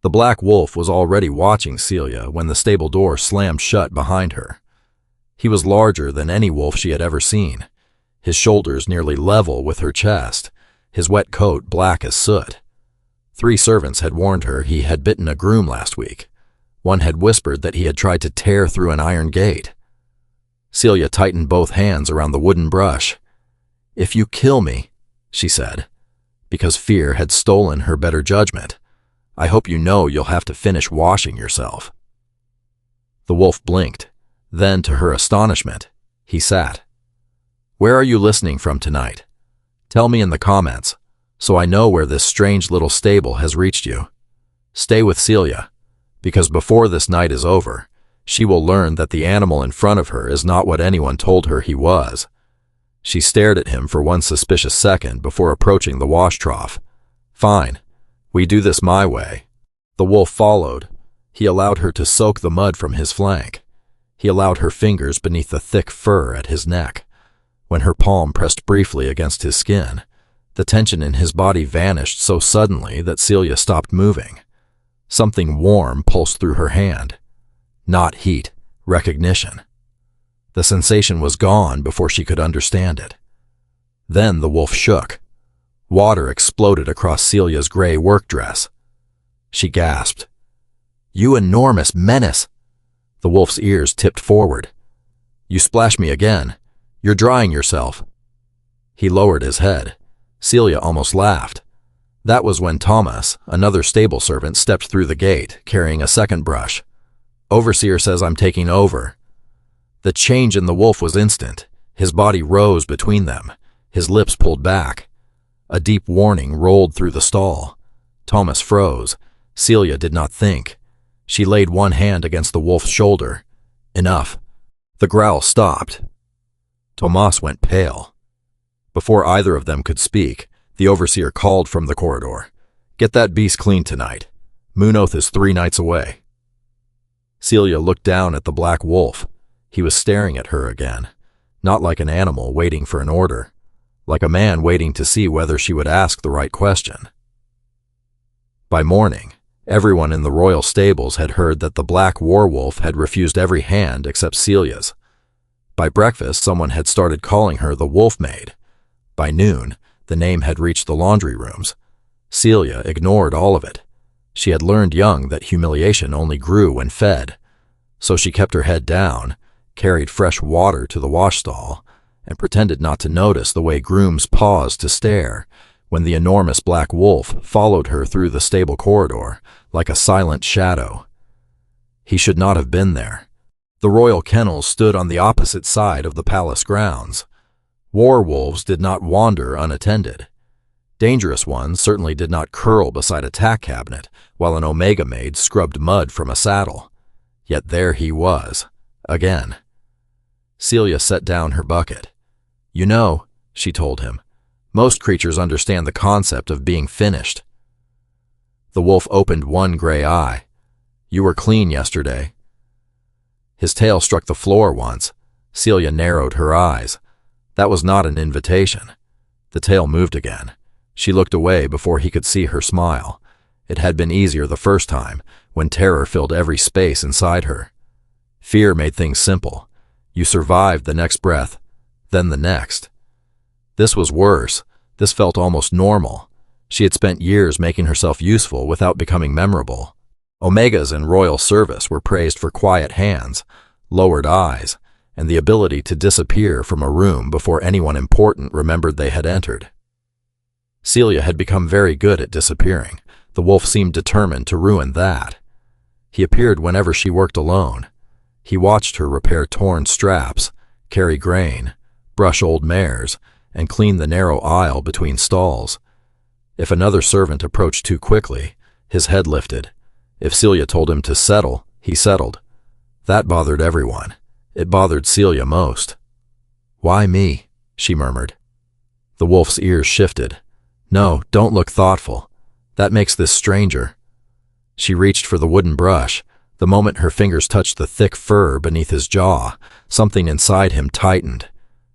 The black wolf was already watching Celia when the stable door slammed shut behind her. He was larger than any wolf she had ever seen, his shoulders nearly level with her chest, his wet coat black as soot. 3 servants had warned her he had bitten a groom last week. One had whispered that he had tried to tear through an iron gate. Celia tightened both hands around the wooden brush. "If you kill me," she said, because fear had stolen her better judgment, "I hope you know you'll have to finish washing yourself." The wolf blinked. Then, to her astonishment, he sat. "Where are you listening from tonight? Tell me in the comments, so I know where this strange little stable has reached you. Stay with Celia, because before this night is over, she will learn that the animal in front of her is not what anyone told her he was." She stared at him for one suspicious second before approaching the wash trough. "Fine. We do this my way." The wolf followed. He allowed her to soak the mud from his flank. He allowed her fingers beneath the thick fur at his neck. When her palm pressed briefly against his skin, the tension in his body vanished so suddenly that Celia stopped moving. Something warm pulsed through her hand. Not heat, recognition. The sensation was gone before she could understand it. Then the wolf shook. Water exploded across Celia's gray work dress. She gasped. "You enormous menace!" The wolf's ears tipped forward. "You splash me again. You're drying yourself." He lowered his head. Celia almost laughed. That was when Thomas, another stable servant, stepped through the gate, carrying a second brush. "Overseer says I'm taking over." The change in the wolf was instant. His body rose between them, his lips pulled back. A deep warning rolled through the stall. Thomas froze. Celia did not think. She laid one hand against the wolf's shoulder. Enough. The growl stopped. Thomas went pale. Before either of them could speak, the overseer called from the corridor. "Get that beast cleaned tonight. Moon Oath is 3 nights away." Celia looked down at the black wolf. He was staring at her again, not like an animal waiting for an order, like a man waiting to see whether she would ask the right question. By morning, everyone in the royal stables had heard that the black werewolf had refused every hand except Celia's. By breakfast, someone had started calling her the Wolf Maid. By noon, the name had reached the laundry rooms. Celia ignored all of it. She had learned young that humiliation only grew when fed. So she kept her head down, carried fresh water to the wash stall, and pretended not to notice the way grooms paused to stare when the enormous black wolf followed her through the stable corridor like a silent shadow. He should not have been there. The royal kennels stood on the opposite side of the palace grounds. Werewolves did not wander unattended. Dangerous ones certainly did not curl beside a tack cabinet while an Omega maid scrubbed mud from a saddle. Yet there he was, again. Celia set down her bucket. "You know," she told him, "most creatures understand the concept of being finished." The wolf opened one gray eye. "You were clean yesterday." His tail struck the floor once. Celia narrowed her eyes. That was not an invitation. The tail moved again. She looked away before he could see her smile. It had been easier the first time, when terror filled every space inside her. Fear made things simple. You survived the next breath, then the next. This was worse. This felt almost normal. She had spent years making herself useful without becoming memorable. Omegas in royal service were praised for quiet hands, lowered eyes, and the ability to disappear from a room before anyone important remembered they had entered. Celia had become very good at disappearing. The wolf seemed determined to ruin that. He appeared whenever she worked alone. He watched her repair torn straps, carry grain, brush old mares, and clean the narrow aisle between stalls. If another servant approached too quickly, his head lifted. If Celia told him to settle, he settled. That bothered everyone. It bothered Celia most. "Why me?" she murmured. The wolf's ears shifted. "No, don't look thoughtful. That makes this stranger." She reached for the wooden brush. The moment her fingers touched the thick fur beneath his jaw, something inside him tightened.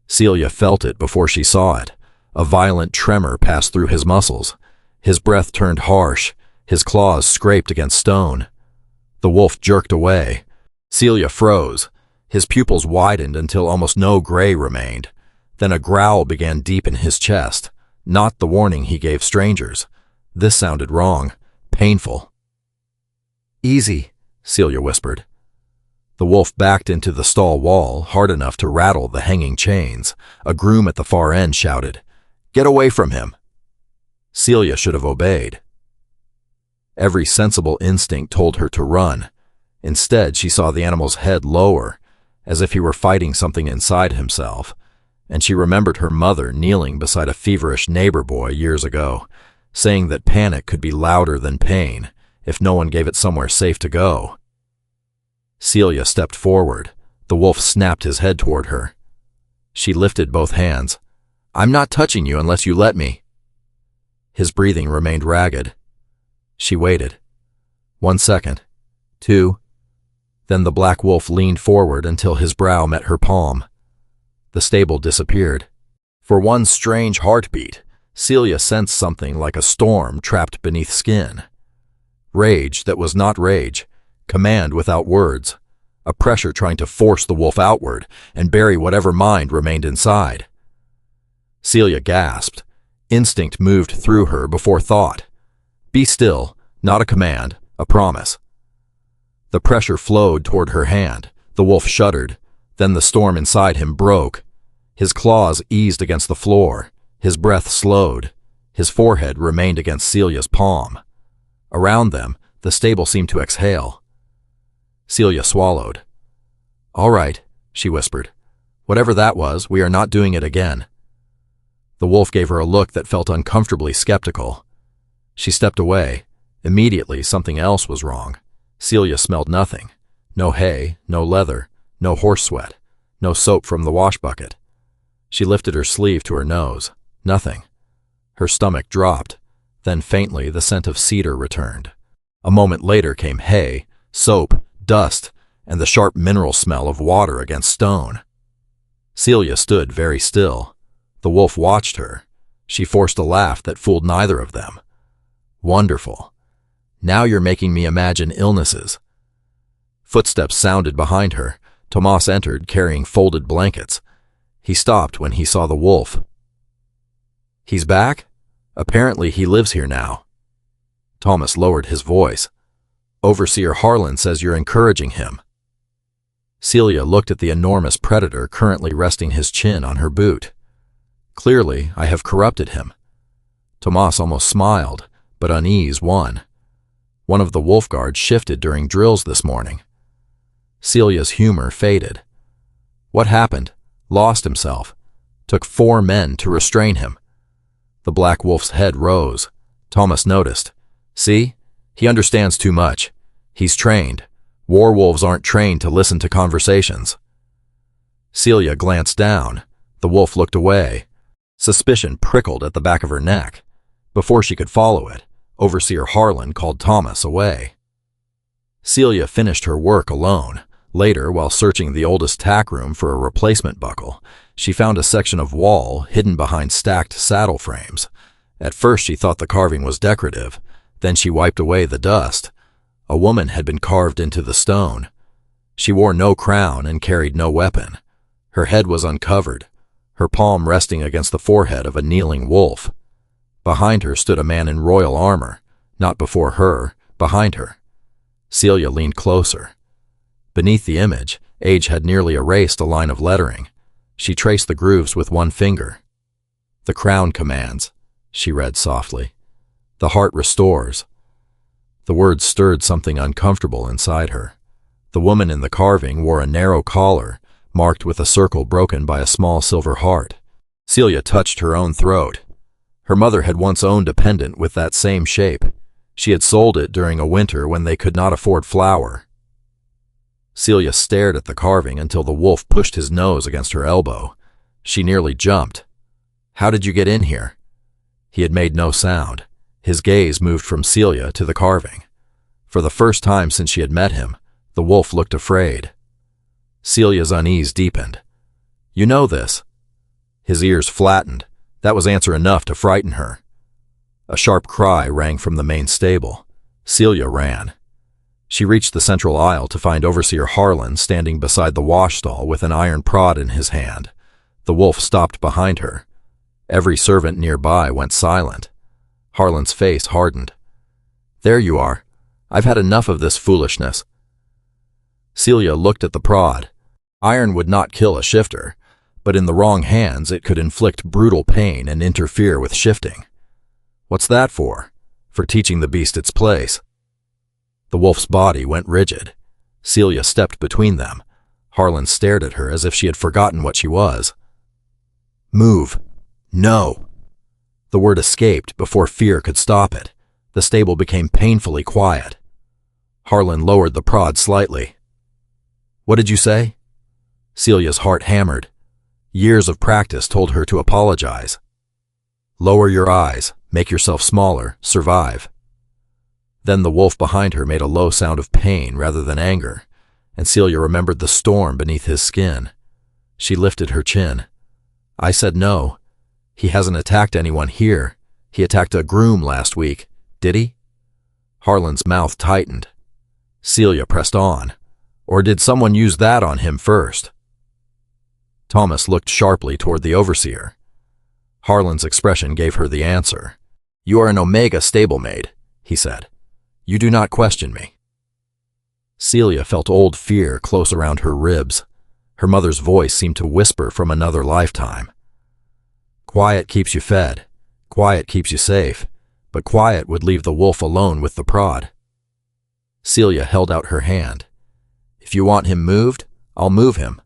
Celia felt it before she saw it. A violent tremor passed through his muscles. His breath turned harsh. His claws scraped against stone. The wolf jerked away. Celia froze. His pupils widened until almost no gray remained. Then a growl began deep in his chest. Not the warning he gave strangers. This sounded wrong, painful. "Easy," Celia whispered. The wolf backed into the stall wall hard enough to rattle the hanging chains. A groom at the far end shouted, "Get away from him!" Celia should have obeyed. Every sensible instinct told her to run. Instead, she saw the animal's head lower, as if he were fighting something inside himself, and she remembered her mother kneeling beside a feverish neighbor boy years ago, saying that panic could be louder than pain if no one gave it somewhere safe to go. Celia stepped forward. The wolf snapped his head toward her. She lifted both hands. "I'm not touching you unless you let me." His breathing remained ragged. She waited. 1 second. 2. Then the black wolf leaned forward until his brow met her palm. The stable disappeared. For one strange heartbeat, Celia sensed something like a storm trapped beneath skin. Rage that was not rage, command without words, a pressure trying to force the wolf outward and bury whatever mind remained inside. Celia gasped. Instinct moved through her before thought. Be still, not a command, a promise. The pressure flowed toward her hand. The wolf shuddered. Then the storm inside him broke. His claws eased against the floor. His breath slowed. His forehead remained against Celia's palm. Around them, the stable seemed to exhale. Celia swallowed. "All right," she whispered. "Whatever that was, we are not doing it again." The wolf gave her a look that felt uncomfortably skeptical. She stepped away. Immediately, something else was wrong. Celia smelled nothing. No hay, no leather, no horse sweat, no soap from the wash bucket. She lifted her sleeve to her nose. Nothing. Her stomach dropped. Then faintly the scent of cedar returned. A moment later came hay, soap, dust, and the sharp mineral smell of water against stone. Celia stood very still. The wolf watched her. She forced a laugh that fooled neither of them. "Wonderful. Now you're making me imagine illnesses." Footsteps sounded behind her. Tomas entered, carrying folded blankets. He stopped when he saw the wolf. "He's back? Apparently he lives here now." Thomas lowered his voice. "Overseer Harlan says you're encouraging him." Celia looked at the enormous predator currently resting his chin on her boot. "Clearly, I have corrupted him." Tomas almost smiled, but unease won. One of the wolf guards shifted during drills this morning. Celia's humor faded. What happened? Lost himself. Took 4 men to restrain him. The black wolf's head rose. Thomas noticed. "See? He understands too much. He's trained. Werewolves aren't trained to listen to conversations." Celia glanced down. The wolf looked away. Suspicion prickled at the back of her neck. Before she could follow it, Overseer Harlan called Thomas away. Celia finished her work alone. Later, while searching the oldest tack room for a replacement buckle, she found a section of wall hidden behind stacked saddle frames. At first she thought the carving was decorative. Then she wiped away the dust. A woman had been carved into the stone. She wore no crown and carried no weapon. Her head was uncovered, her palm resting against the forehead of a kneeling wolf. Behind her stood a man in royal armor, not before her, behind her. Celia leaned closer. Beneath the image, age had nearly erased a line of lettering. She traced the grooves with one finger. "The crown commands," she read softly. "The heart restores." The words stirred something uncomfortable inside her. The woman in the carving wore a narrow collar, marked with a circle broken by a small silver heart. Celia touched her own throat. Her mother had once owned a pendant with that same shape. She had sold it during a winter when they could not afford flour. Celia stared at the carving until the wolf pushed his nose against her elbow. She nearly jumped. "How did you get in here?" He had made no sound. His gaze moved from Celia to the carving. For the first time since she had met him, the wolf looked afraid. Celia's unease deepened. "You know this." His ears flattened. That was answer enough to frighten her. A sharp cry rang from the main stable. Celia ran. She reached the central aisle to find Overseer Harlan standing beside the wash stall with an iron prod in his hand. The wolf stopped behind her. Every servant nearby went silent. Harlan's face hardened. "There you are. I've had enough of this foolishness." Celia looked at the prod. Iron would not kill a shifter, but in the wrong hands it could inflict brutal pain and interfere with shifting. "What's that for?" "For teaching the beast its place." The wolf's body went rigid. Celia stepped between them. Harlan stared at her as if she had forgotten what she was. "Move. No." The word escaped before fear could stop it. The stable became painfully quiet. Harlan lowered the prod slightly. "What did you say?" Celia's heart hammered. Years of practice told her to apologize. "Lower your eyes, make yourself smaller, survive." Then the wolf behind her made a low sound of pain rather than anger, and Celia remembered the storm beneath his skin. She lifted her chin. "I said no. He hasn't attacked anyone here. He attacked a groom last week. Did he?" Harlan's mouth tightened. Celia pressed on. "Or did someone use that on him first?" Thomas looked sharply toward the overseer. Harlan's expression gave her the answer. "You are an Omega stablemate," he said. "You do not question me." Celia felt old fear close around her ribs. Her mother's voice seemed to whisper from another lifetime. "Quiet keeps you fed. Quiet keeps you safe. But quiet would leave the wolf alone with the prod." Celia held out her hand. "If you want him moved, I'll move him."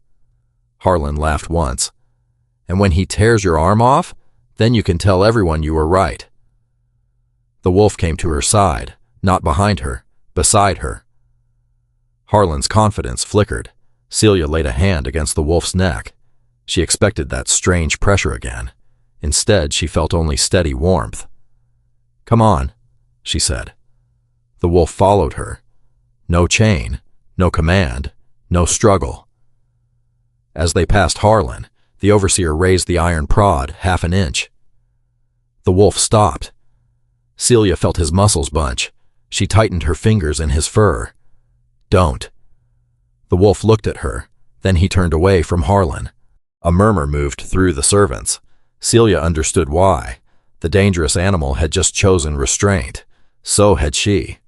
Harlan laughed once. "And when he tears your arm off, then you can tell everyone you were right." The wolf came to her side, not behind her, beside her. Harlan's confidence flickered. Celia laid a hand against the wolf's neck. She expected that strange pressure again. Instead, she felt only steady warmth. "Come on," she said. The wolf followed her. No chain, no command, no struggle. As they passed Harlan, the overseer raised the iron prod half an inch. The wolf stopped. Celia felt his muscles bunch. She tightened her fingers in his fur. "Don't." The wolf looked at her. Then he turned away from Harlan. A murmur moved through the servants. Celia understood why. The dangerous animal had just chosen restraint. So had she.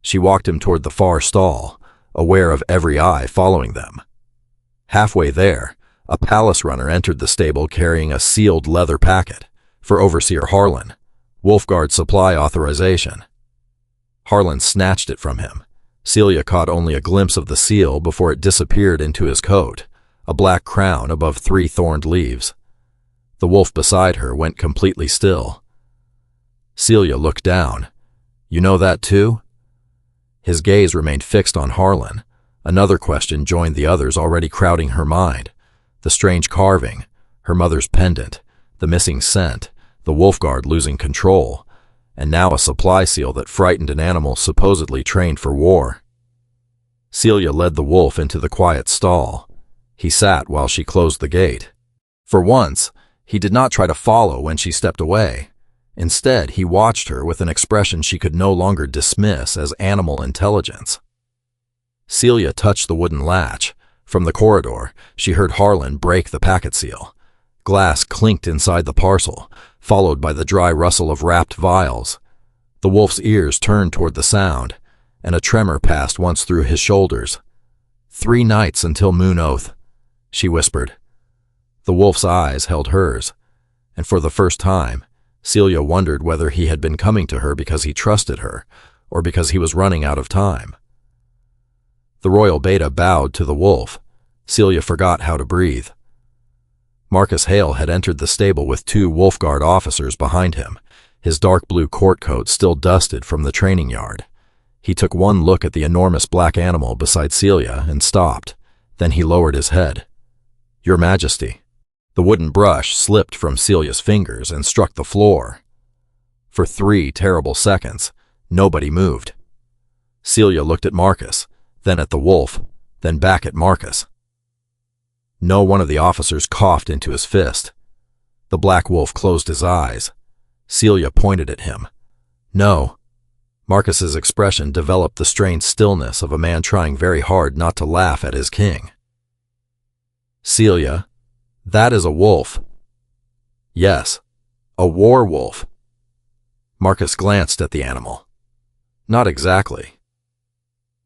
She walked him toward the far stall, aware of every eye following them. Halfway there, a palace runner entered the stable carrying a sealed leather packet for Overseer Harlan, Wolfguard supply authorization. Harlan snatched it from him. Celia caught only a glimpse of the seal before it disappeared into his coat, a black crown above 3 thorned leaves. The wolf beside her went completely still. Celia looked down. "You know that too?" His gaze remained fixed on Harlan. Another question joined the others already crowding her mind. The strange carving, her mother's pendant, the missing scent, the Wolfguard losing control, and now a supply seal that frightened an animal supposedly trained for war. Celia led the wolf into the quiet stall. He sat while she closed the gate. For once, he did not try to follow when she stepped away. Instead, he watched her with an expression she could no longer dismiss as animal intelligence. Celia touched the wooden latch. From the corridor, she heard Harlan break the packet seal. Glass clinked inside the parcel, followed by the dry rustle of wrapped vials. The wolf's ears turned toward the sound, and a tremor passed once through his shoulders. 3 nights until Moon Oath, she whispered. The wolf's eyes held hers, and for the first time, Celia wondered whether he had been coming to her because he trusted her, or because he was running out of time. The royal beta bowed to the wolf. Celia forgot how to breathe. Marcus Hale had entered the stable with 2 Wolfguard officers behind him, his dark blue court coat still dusted from the training yard. He took one look at the enormous black animal beside Celia and stopped. Then he lowered his head. "Your Majesty." The wooden brush slipped from Celia's fingers and struck the floor. For 3 terrible seconds, nobody moved. Celia looked at Marcus, then at the wolf, then back at Marcus. No one of the officers coughed into his fist. The black wolf closed his eyes. Celia pointed at him. "No." Marcus's expression developed the strained stillness of a man trying very hard not to laugh at his king. Celia, that is a wolf. Yes, a werewolf. Marcus glanced at the animal. Not exactly.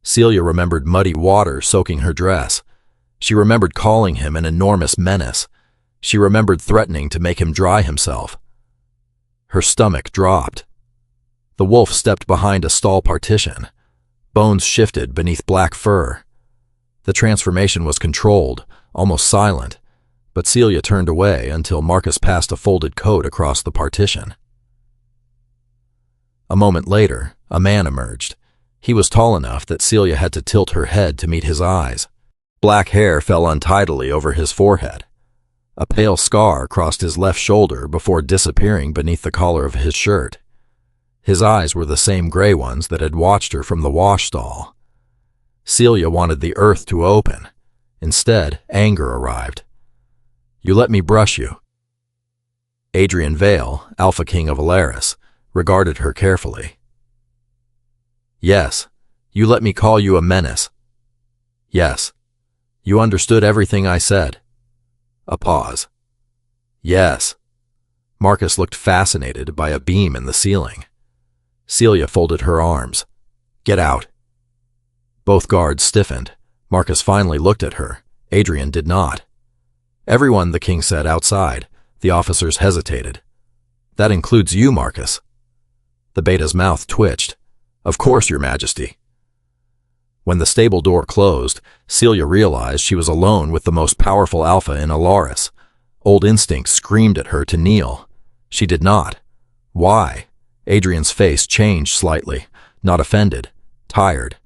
Celia remembered muddy water soaking her dress. She remembered calling him an enormous menace. She remembered threatening to make him dry himself. Her stomach dropped. The wolf stepped behind a stall partition. Bones shifted beneath black fur. The transformation was controlled, almost silent, but Celia turned away until Marcus passed a folded coat across the partition. A moment later, a man emerged. He was tall enough that Celia had to tilt her head to meet his eyes. Black hair fell untidily over his forehead. A pale scar crossed his left shoulder before disappearing beneath the collar of his shirt. His eyes were the same gray ones that had watched her from the wash stall. Celia wanted the earth to open. Instead, anger arrived. You let me brush you. Adrian Vale, Alpha King of Valeris, regarded her carefully. Yes, you let me call you a menace. Yes, you understood everything I said. A pause. Yes. Marcus looked fascinated by a beam in the ceiling. Celia folded her arms. Get out. Both guards stiffened. Marcus finally looked at her. Adrian did not. Everyone, the king said, outside. The officers hesitated. That includes you, Marcus. The beta's mouth twitched. Of course, Your Majesty. When the stable door closed, Celia realized she was alone with the most powerful alpha in Alaris. Old instinct screamed at her to kneel. She did not. Why? Adrian's face changed slightly, not offended, tired.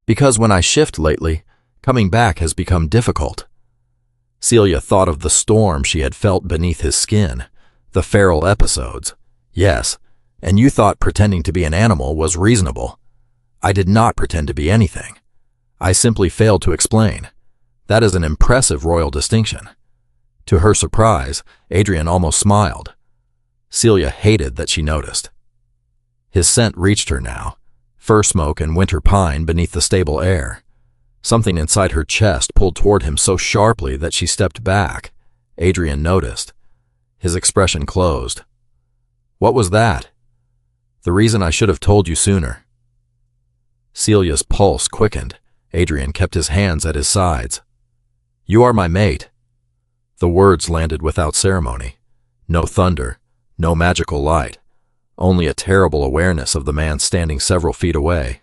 Because when I shift lately, coming back has become difficult. Celia thought of the storm she had felt beneath his skin, the feral episodes. Yes, and you thought pretending to be an animal was reasonable. I did not pretend to be anything. I simply failed to explain. That is an impressive royal distinction. To her surprise, Adrian almost smiled. Celia hated that she noticed. His scent reached her now, fir smoke and winter pine beneath the stable air. Something inside her chest pulled toward him so sharply that she stepped back. Adrian noticed. His expression closed. What was that? The reason I should have told you sooner. Celia's pulse quickened. Adrian kept his hands at his sides. You are my mate. The words landed without ceremony. No thunder, no magical light. Only a terrible awareness of the man standing several feet away.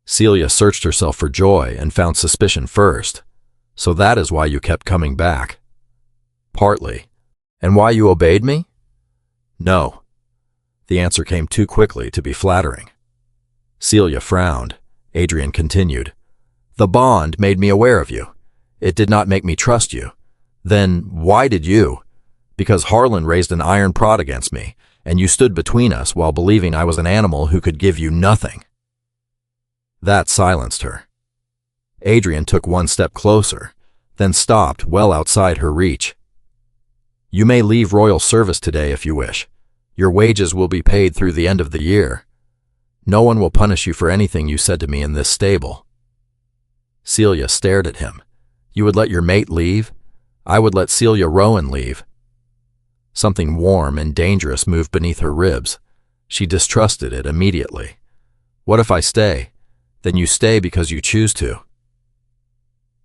Celia searched herself for joy and found suspicion first. So that is why you kept coming back. Partly. And why you obeyed me? No. The answer came too quickly to be flattering. Celia frowned. Adrian continued. The bond made me aware of you. It did not make me trust you. Then why did you? Because Harlan raised an iron prod against me, and you stood between us while believing I was an animal who could give you nothing. That silenced her. Adrian took one step closer, then stopped well outside her reach. You may leave royal service today if you wish. Your wages will be paid through the end of the year. No one will punish you for anything you said to me in this stable. Celia stared at him. You would let your mate leave? I would let Celia Rowan leave. Something warm and dangerous moved beneath her ribs. She distrusted it immediately. What if I stay? Then you stay because you choose to.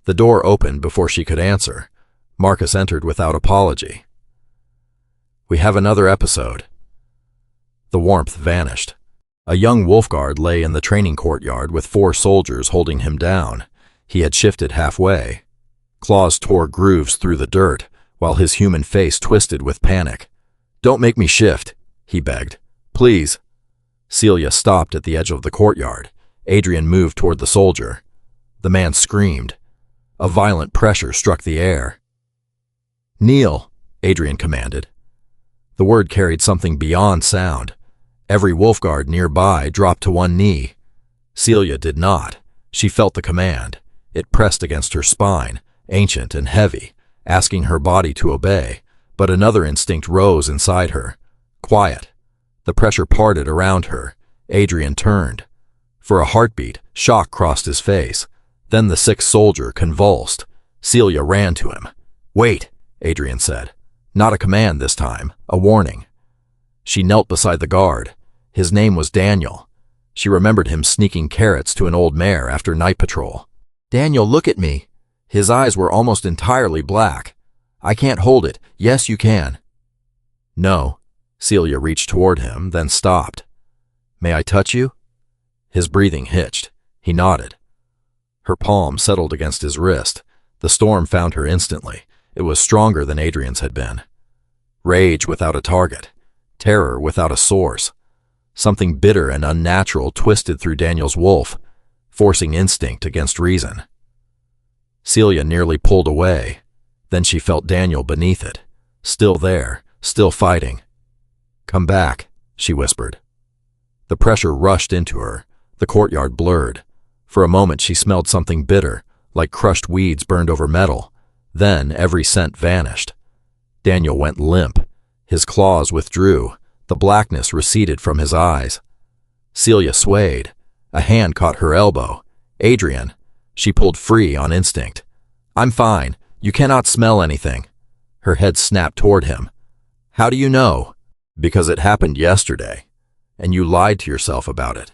The door opened before she could answer. Marcus entered without apology. We have another episode. The warmth vanished. A young wolf guard lay in the training courtyard with 4 soldiers holding him down. He had shifted halfway. Claws tore grooves through the dirt, while his human face twisted with panic. Don't make me shift, he begged. Please. Celia stopped at the edge of the courtyard. Adrian moved toward the soldier. The man screamed. A violent pressure struck the air. Kneel, Adrian commanded. The word carried something beyond sound. Every wolf guard nearby dropped to one knee. Celia did not. She felt the command. It pressed against her spine, ancient and heavy, asking her body to obey, but another instinct rose inside her. Quiet. The pressure parted around her. Adrian turned. For a heartbeat, shock crossed his face. Then the sick soldier convulsed. Celia ran to him. "Wait," Adrian said. Not a command this time, a warning. She knelt beside the guard. His name was Daniel. She remembered him sneaking carrots to an old mare after night patrol. "Daniel, look at me." His eyes were almost entirely black. "I can't hold it. Yes, you can." "No." Celia reached toward him, then stopped. "May I touch you?" His breathing hitched. He nodded. Her palm settled against his wrist. The storm found her instantly. It was stronger than Adrian's had been. Rage without a target. Terror without a source. Something bitter and unnatural twisted through Daniel's wolf, forcing instinct against reason. Celia nearly pulled away. Then she felt Daniel beneath it. Still there, still fighting. "Come back," she whispered. The pressure rushed into her. The courtyard blurred. For a moment she smelled something bitter, like crushed weeds burned over metal. Then every scent vanished. Daniel went limp. His claws withdrew. The blackness receded from his eyes. Celia swayed. A hand caught her elbow. "Adrian." She pulled free on instinct. "I'm fine. You cannot smell anything." Her head snapped toward him. "How do you know?" "Because it happened yesterday, and you lied to yourself about it."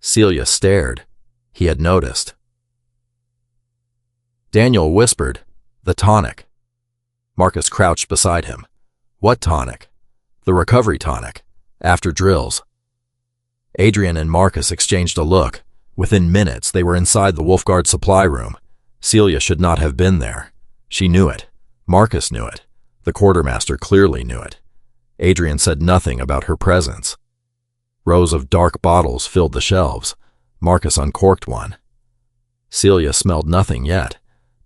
Celia stared. He had noticed. Daniel whispered, "The tonic." Marcus crouched beside him. "What tonic?" "The recovery tonic. After drills." Adrian and Marcus exchanged a look. Within minutes, they were inside the Wolfguard supply room. Celia should not have been there. She knew it. Marcus knew it. The quartermaster clearly knew it. Adrian said nothing about her presence. Rows of dark bottles filled the shelves. Marcus uncorked one. Celia smelled nothing yet,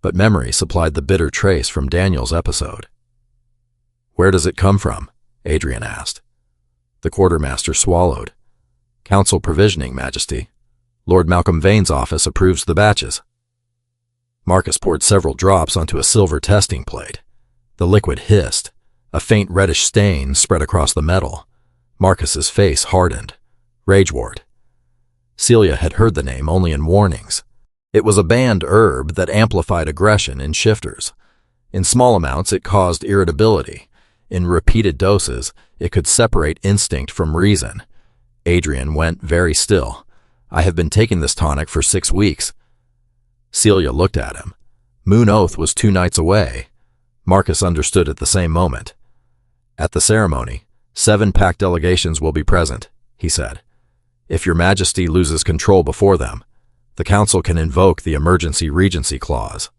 but memory supplied the bitter trace from Daniel's episode. "Where does it come from?" Adrian asked. The quartermaster swallowed. "Council provisioning, Majesty. Lord Malcolm Vane's office approves the batches." Marcus poured several drops onto a silver testing plate. The liquid hissed. A faint reddish stain spread across the metal. Marcus's face hardened. Ragewort. Celia had heard the name only in warnings. It was a banned herb that amplified aggression in shifters. In small amounts, it caused irritability. In repeated doses, it could separate instinct from reason. Adrian went very still. "I have been taking this tonic for 6 weeks. Celia looked at him. Moon Oath was 2 nights away. Marcus understood at the same moment. "At the ceremony, 7 pack delegations will be present," he said. "If your Majesty loses control before them, the Council can invoke the Emergency Regency Clause."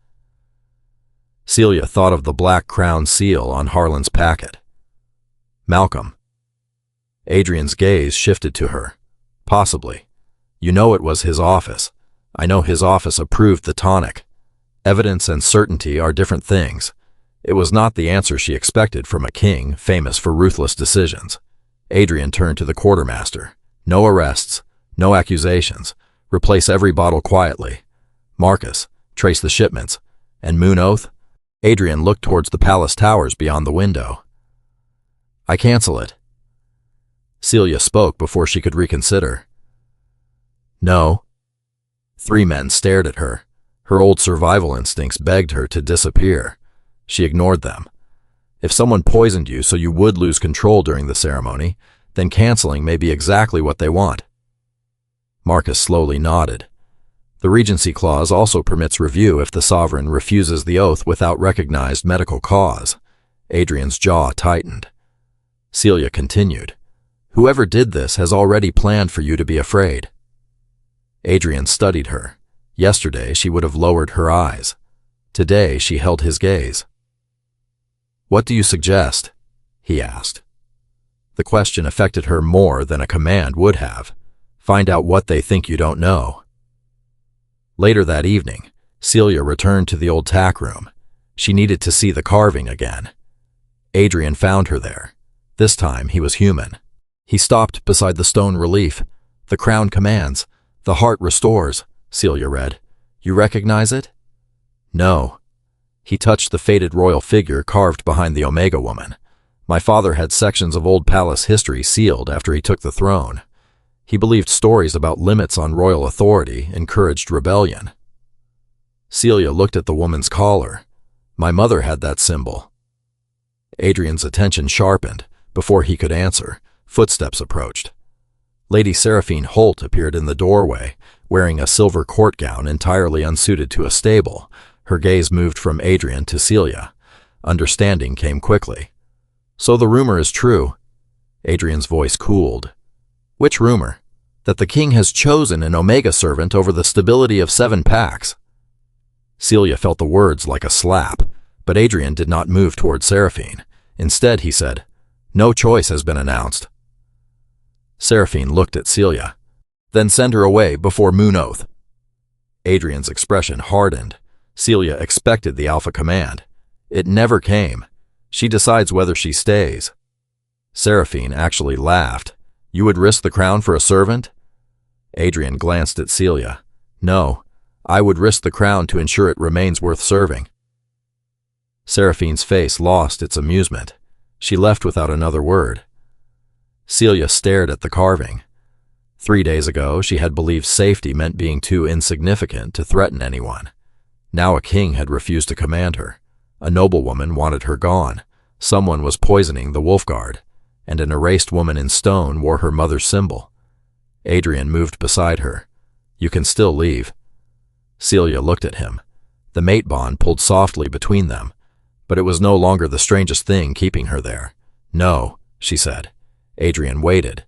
Celia thought of the black crown seal on Harlan's packet. "Malcolm." Adrian's gaze shifted to her. "Possibly. You know it was his office. I know his office approved the tonic. Evidence and certainty are different things." It was not the answer she expected from a king famous for ruthless decisions. Adrian turned to the quartermaster. "No arrests, no accusations. Replace every bottle quietly. Marcus, trace the shipments. And Moon Oath?" Adrian looked towards the palace towers beyond the window. "I cancel it." Celia spoke before she could reconsider. "No." 3 men stared at her. Her old survival instincts begged her to disappear. She ignored them. "If someone poisoned you so you would lose control during the ceremony, then canceling may be exactly what they want." Marcus slowly nodded. "The Regency Clause also permits review if the sovereign refuses the oath without recognized medical cause." Adrian's jaw tightened. Celia continued. "Whoever did this has already planned for you to be afraid." Adrian studied her. Yesterday she would have lowered her eyes. Today she held his gaze. "What do you suggest?" he asked. The question affected her more than a command would have. Find out what they think you don't know. Later that evening, Celia returned to the old tack room. She needed to see the carving again. Adrian found her there. This time he was human. He stopped beside the stone relief. "The crown commands. The heart restores," Celia read. "You recognize it?" "No." He touched the faded royal figure carved behind the Omega woman. "My father had sections of old palace history sealed after he took the throne. He believed stories about limits on royal authority encouraged rebellion. Celia looked at the woman's collar. My mother had that symbol. Adrian's attention sharpened. Before he could answer, footsteps approached. Lady Seraphine Holt appeared in the doorway, wearing a silver court gown entirely unsuited to a stable. Her gaze moved from Adrian to Celia. Understanding came quickly. So the rumor is true. Adrian's voice cooled. Which rumor? That the king has chosen an Omega servant over the stability of 7 packs. Celia felt the words like a slap, but Adrian did not move toward Seraphine. Instead, he said, "No choice has been announced." Seraphine looked at Celia. "Then send her away before moon oath." Adrian's expression hardened. Celia expected the alpha command. It never came. She decides whether she stays. Seraphine actually laughed. "You would risk the crown for a servant?" Adrian glanced at Celia. "No, I would risk the crown to ensure it remains worth serving." Seraphine's face lost its amusement. She left without another word. Celia stared at the carving. 3 days ago, she had believed safety meant being too insignificant to threaten anyone. Now a king had refused to command her. A noblewoman wanted her gone. Someone was poisoning the wolf guard, and an erased woman in stone wore her mother's symbol. Adrian moved beside her. "You can still leave." Celia looked at him. The mate bond pulled softly between them, but it was no longer the strangest thing keeping her there. "No," she said. Adrian waited.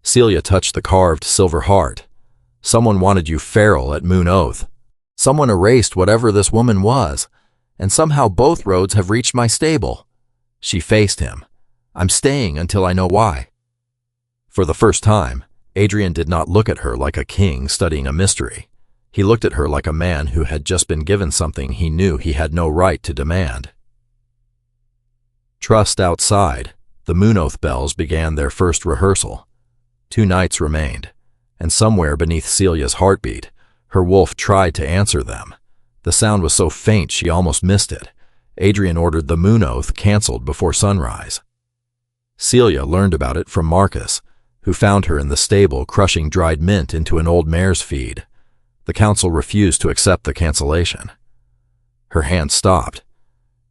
Celia touched the carved silver heart. "Someone wanted you feral at moon oath. Someone erased whatever this woman was, and somehow both roads have reached my stable." She faced him. "I'm staying until I know why." For the first time, Adrian did not look at her like a king studying a mystery. He looked at her like a man who had just been given something he knew he had no right to demand. Trust outside, the moon oath bells began their first rehearsal. 2 nights remained, and somewhere beneath Celia's heartbeat, her wolf tried to answer them. The sound was so faint she almost missed it. Adrian ordered the moon oath canceled before sunrise. Celia learned about it from Marcus, who found her in the stable crushing dried mint into an old mare's feed. The council refused to accept the cancellation. Her hand stopped.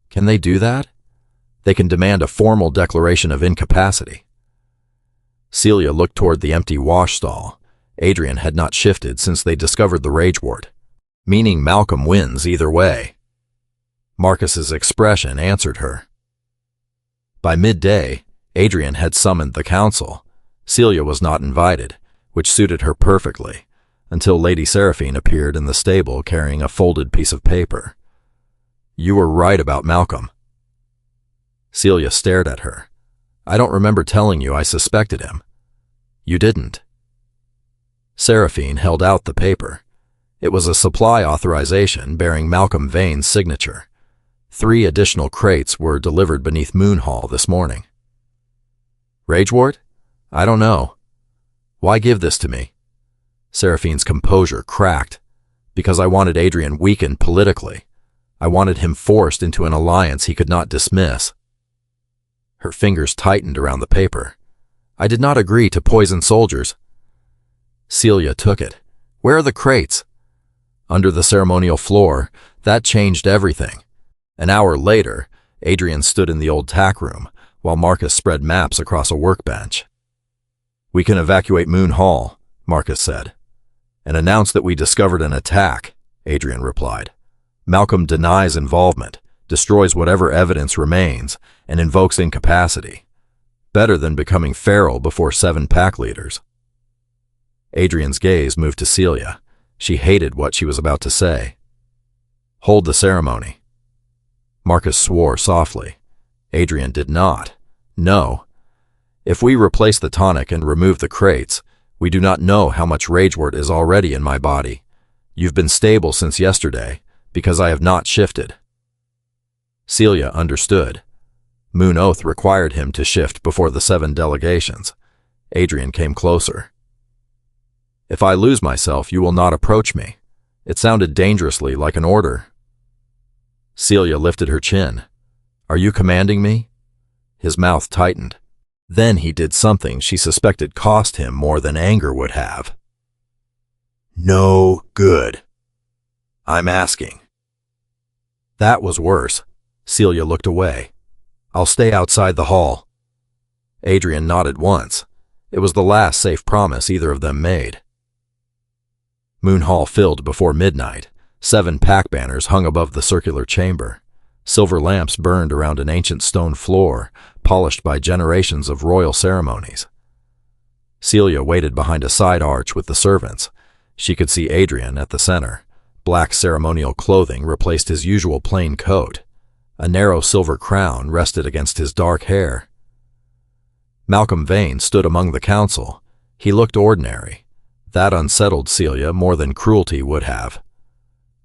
Can they do that? They can demand a formal declaration of incapacity. Celia looked toward the empty wash stall. Adrian had not shifted since they discovered the rage wart, meaning Malcolm wins either way. Marcus's expression answered her. By midday, Adrian had summoned the council. Celia was not invited, which suited her perfectly, until Lady Seraphine appeared in the stable carrying a folded piece of paper. "You were right about Malcolm." Celia stared at her. "I don't remember telling you I suspected him." "You didn't." Seraphine held out the paper. It was a supply authorization bearing Malcolm Vane's signature. 3 additional crates were delivered beneath Moon Hall this morning. "Ragewort? I don't know." "Why give this to me?" Seraphine's composure cracked. "Because I wanted Adrian weakened politically. I wanted him forced into an alliance he could not dismiss." Her fingers tightened around the paper. "I did not agree to poison soldiers." Celia took it. "Where are the crates?" "Under the ceremonial floor. That changed everything." An hour later, Adrian stood in the old tack room, while Marcus spread maps across a workbench. "We can evacuate Moon Hall," Marcus said. "And announce that we discovered an attack," Adrian replied. "Malcolm denies involvement, destroys whatever evidence remains, and invokes incapacity. Better than becoming feral before 7 pack leaders." Adrian's gaze moved to Celia. She hated what she was about to say. "Hold the ceremony." Marcus swore softly. Adrian did not. "No. If we replace the tonic and remove the crates, we do not know how much ragewort is already in my body. You've been stable since yesterday, because I have not shifted." Celia understood. Moon Oath required him to shift before the 7 delegations. Adrian came closer. "If I lose myself, you will not approach me." It sounded dangerously like an order. Celia lifted her chin. "Are you commanding me?" His mouth tightened. Then he did something she suspected cost him more than anger would have. No good. I'm asking. That was worse. Celia looked away. I'll stay outside the hall. Adrian nodded once. It was the last safe promise either of them made. Moon Hall filled before midnight. 7 pack banners hung above the circular chamber. Silver lamps burned around an ancient stone floor, polished by generations of royal ceremonies. Celia waited behind a side arch with the servants. She could see Adrian at the center. Black ceremonial clothing replaced his usual plain coat. A narrow silver crown rested against his dark hair. Malcolm Vane stood among the council. He looked ordinary. That unsettled Celia more than cruelty would have.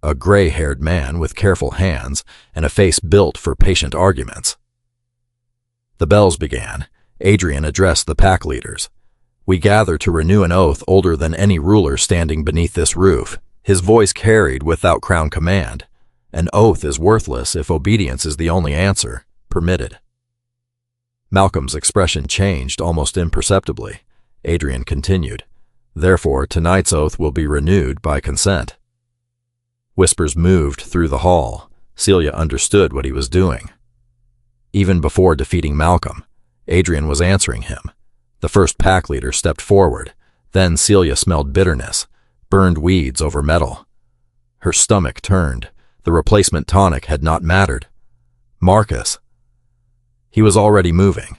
A gray-haired man with careful hands and a face built for patient arguments. The bells began. Adrian addressed the pack leaders. We gather to renew an oath older than any ruler standing beneath this roof. His voice carried without crown command. An oath is worthless if obedience is the only answer permitted. Malcolm's expression changed almost imperceptibly. Adrian continued. Therefore, tonight's oath will be renewed by consent. Whispers moved through the hall. Celia understood what he was doing. Even before defeating Malcolm, Adrian was answering him. The first pack leader stepped forward. Then Celia smelled bitterness, burned weeds over metal. Her stomach turned. The replacement tonic had not mattered. Marcus. He was already moving.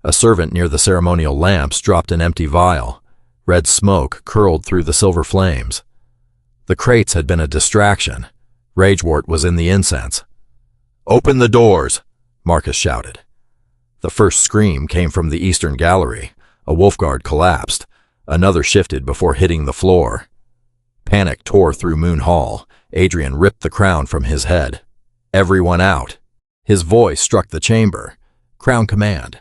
A servant near the ceremonial lamps dropped an empty vial. Red smoke curled through the silver flames. The crates had been a distraction. Ragewort was in the incense. "Open the doors!" Marcus shouted. The first scream came from the eastern gallery. A wolf guard collapsed. Another shifted before hitting the floor. Panic tore through Moon Hall. Adrian ripped the crown from his head. Everyone out. His voice struck the chamber. Crown command.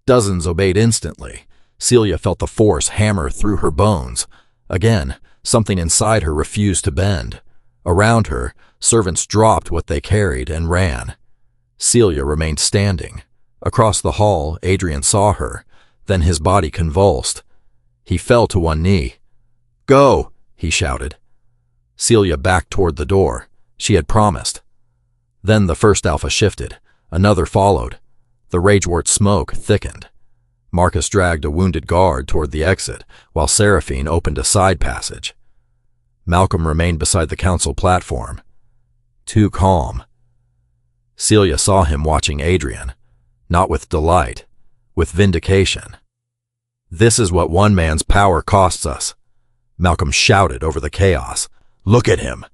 Dozens obeyed instantly. Celia felt the force hammer through her bones. Again, something inside her refused to bend. Around her, servants dropped what they carried and ran. Celia remained standing. Across the hall, Adrian saw her. Then his body convulsed. He fell to one knee. "Go!" he shouted. Celia backed toward the door. She had promised. Then the first Alpha shifted. Another followed. The Ragewort smoke thickened. Marcus dragged a wounded guard toward the exit, while Seraphine opened a side passage. Malcolm remained beside the council platform. Too calm. Celia saw him watching Adrian, not with delight, with vindication. "This is what one man's power costs us," Malcolm shouted over the chaos. "Look at him!"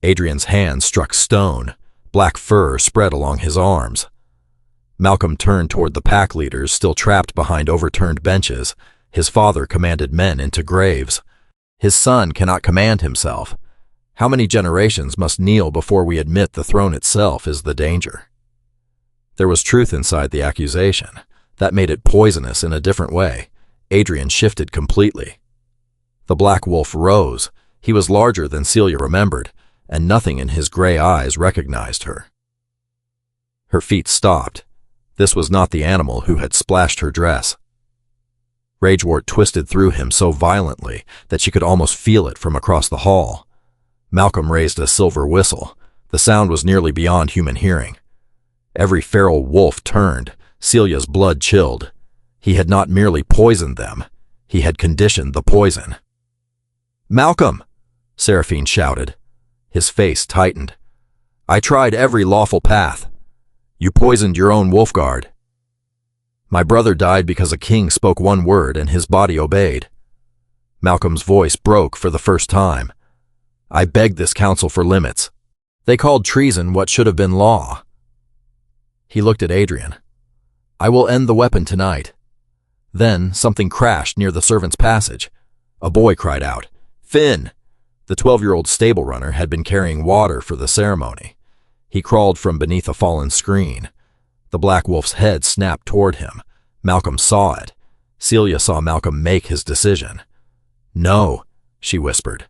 Adrian's hand struck stone. Black fur spread along his arms. Malcolm turned toward the pack leaders still trapped behind overturned benches. His father commanded men into graves. His son cannot command himself. How many generations must kneel before we admit the throne itself is the danger? There was truth inside the accusation. That made it poisonous in a different way. Adrian shifted completely. The black wolf rose. He was larger than Celia remembered, and nothing in his gray eyes recognized her. Her feet stopped. This was not the animal who had splashed her dress. Ragewort twisted through him so violently that she could almost feel it from across the hall. Malcolm raised a silver whistle. The sound was nearly beyond human hearing. Every feral wolf turned. Celia's blood chilled. He had not merely poisoned them. He had conditioned the poison. "Malcolm!" Seraphine shouted. His face tightened. "I tried every lawful path. You poisoned your own wolf guard. My brother died because a king spoke one word and his body obeyed." Malcolm's voice broke for the first time. "I begged this council for limits. They called treason what should have been law." He looked at Adrian. "I will end the weapon tonight." Then something crashed near the servants' passage. A boy cried out, "Finn!" The 12-year-old stable runner had been carrying water for the ceremony. He crawled from beneath a fallen screen. The black wolf's head snapped toward him. Malcolm saw it. Celia saw Malcolm make his decision. "No," she whispered.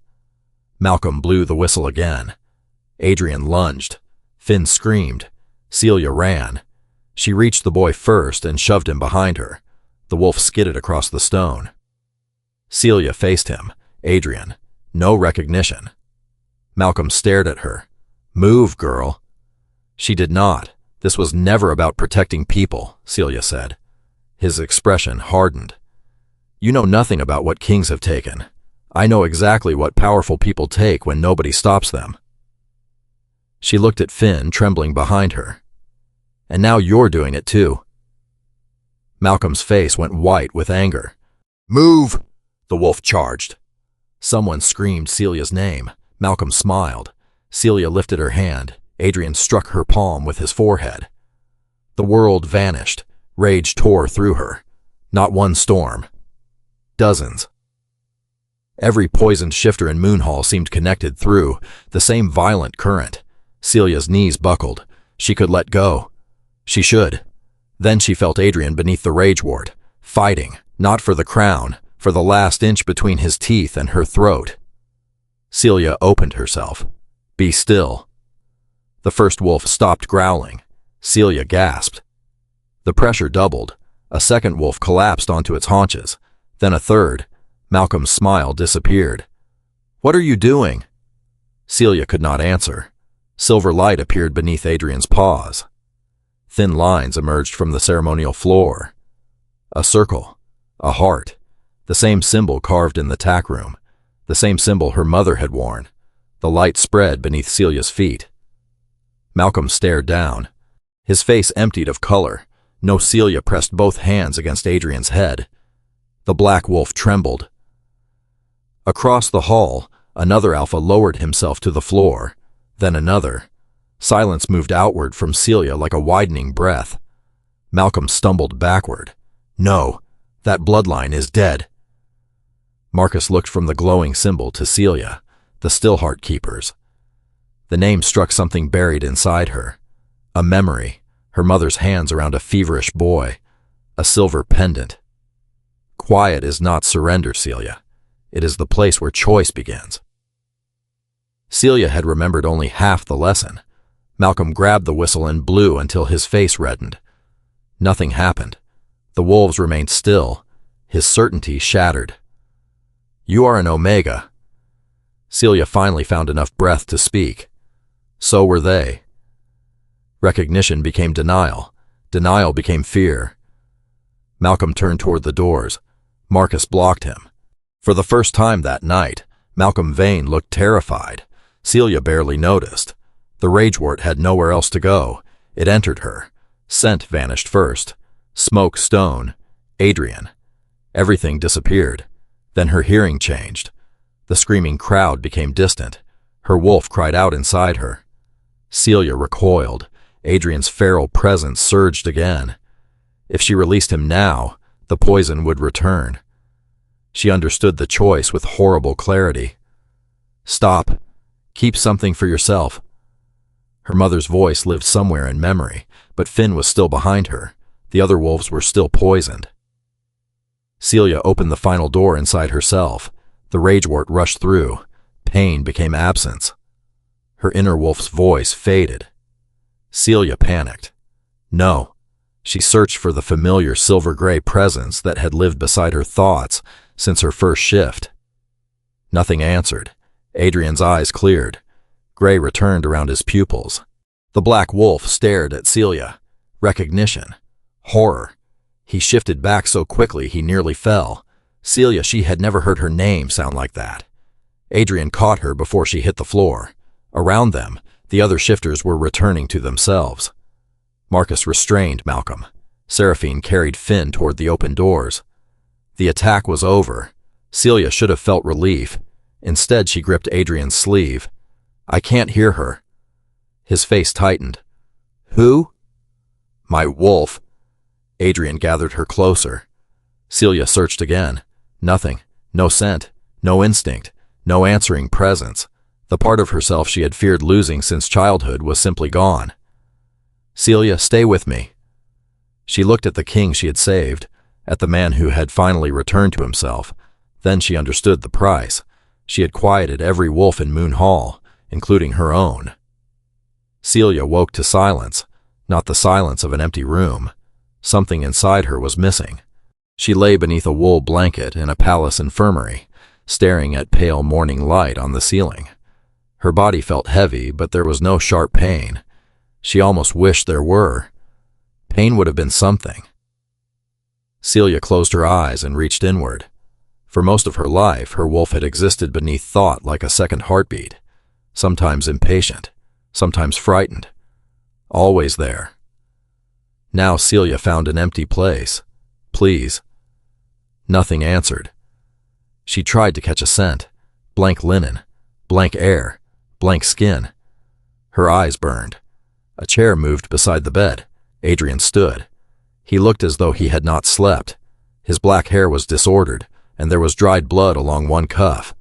Malcolm blew the whistle again. Adrian lunged. Finn screamed. Celia ran. She reached the boy first and shoved him behind her. The wolf skidded across the stone. Celia faced him. Adrian. No recognition. Malcolm stared at her. Move, girl. She did not. This was never about protecting people, Celia said. His expression hardened. You know nothing about what kings have taken. I know exactly what powerful people take when nobody stops them. She looked at Finn, trembling behind her. And now you're doing it too. Malcolm's face went white with anger. Move! The wolf charged. Someone screamed Celia's name. Malcolm smiled. Celia lifted her hand. Adrian struck her palm with his forehead. The world vanished. Rage tore through her. Not one storm. Dozens. Every poisoned shifter in Moonhall seemed connected through the same violent current. Celia's knees buckled. She could let go. She should. Then she felt Adrian beneath the rage wart, fighting, not for the crown, for the last inch between his teeth and her throat. Celia opened herself. Be still. The first wolf stopped growling. Celia gasped. The pressure doubled. A second wolf collapsed onto its haunches. Then a third. Malcolm's smile disappeared. What are you doing? Celia could not answer. Silver light appeared beneath Adrian's paws. Thin lines emerged from the ceremonial floor. A circle. A heart. The same symbol carved in the tack room. The same symbol her mother had worn. The light spread beneath Celia's feet. Malcolm stared down. His face emptied of color. No, Celia pressed both hands against Adrian's head. The black wolf trembled. Across the hall, another alpha lowered himself to the floor. Then another. Silence moved outward from Celia like a widening breath. Malcolm stumbled backward. No, that bloodline is dead. Marcus looked from the glowing symbol to Celia, the Stillheart Keepers. The name struck something buried inside her. A memory, her mother's hands around a feverish boy, a silver pendant. Quiet is not surrender, Celia. It is the place where choice begins. Celia had remembered only half the lesson. Malcolm grabbed the whistle and blew until his face reddened. Nothing happened. The wolves remained still. His certainty shattered. You are an Omega. Celia finally found enough breath to speak. So were they. Recognition became denial. Denial became fear. Malcolm turned toward the doors. Marcus blocked him. For the first time that night, Malcolm Vane looked terrified. Celia barely noticed. The ragewort had nowhere else to go. It entered her. Scent vanished first. Smoke, stone, Adrian. Everything disappeared. Then her hearing changed. The screaming crowd became distant. Her wolf cried out inside her. Celia recoiled. Adrian's feral presence surged again. If she released him now, the poison would return. She understood the choice with horrible clarity. Stop. Keep something for yourself. Her mother's voice lived somewhere in memory, but Finn was still behind her. The other wolves were still poisoned. Celia opened the final door inside herself. The ragewort rushed through. Pain became absence. Her inner wolf's voice faded. Celia panicked. No. She searched for the familiar silver-gray presence that had lived beside her thoughts since her first shift. Nothing answered. Adrian's eyes cleared. Gray returned around his pupils. The black wolf stared at Celia. Recognition. Horror. He shifted back so quickly he nearly fell. Celia, she had never heard her name sound like that. Adrian caught her before she hit the floor. Around them, the other shifters were returning to themselves. Marcus restrained Malcolm. Seraphine carried Finn toward the open doors. The attack was over. Celia should have felt relief. Instead, she gripped Adrian's sleeve. I can't hear her. His face tightened. Who? My wolf. Adrian gathered her closer. Celia searched again. Nothing. No scent. No instinct. No answering presence. The part of herself she had feared losing since childhood was simply gone. Celia, stay with me. She looked at the king she had saved, at the man who had finally returned to himself. Then she understood the price. She had quieted every wolf in Moon Hall, including her own. Celia woke to silence. not the silence of an empty room. Something inside her was missing. She lay beneath a wool blanket in a palace infirmary, staring at pale morning light on the ceiling. Her body felt heavy, but there was no sharp pain. She almost wished there were. Pain would have been something. Celia closed her eyes and reached inward. For most of her life, her wolf had existed beneath thought like a second heartbeat, sometimes impatient, sometimes frightened, always there. Now Celia found an empty place. Please. Nothing answered. She tried to catch a scent. Blank linen, blank air, blank skin. Her eyes burned. A chair moved beside the bed. Adrian stood. He looked as though he had not slept. His black hair was disordered, and there was dried blood along one cuff.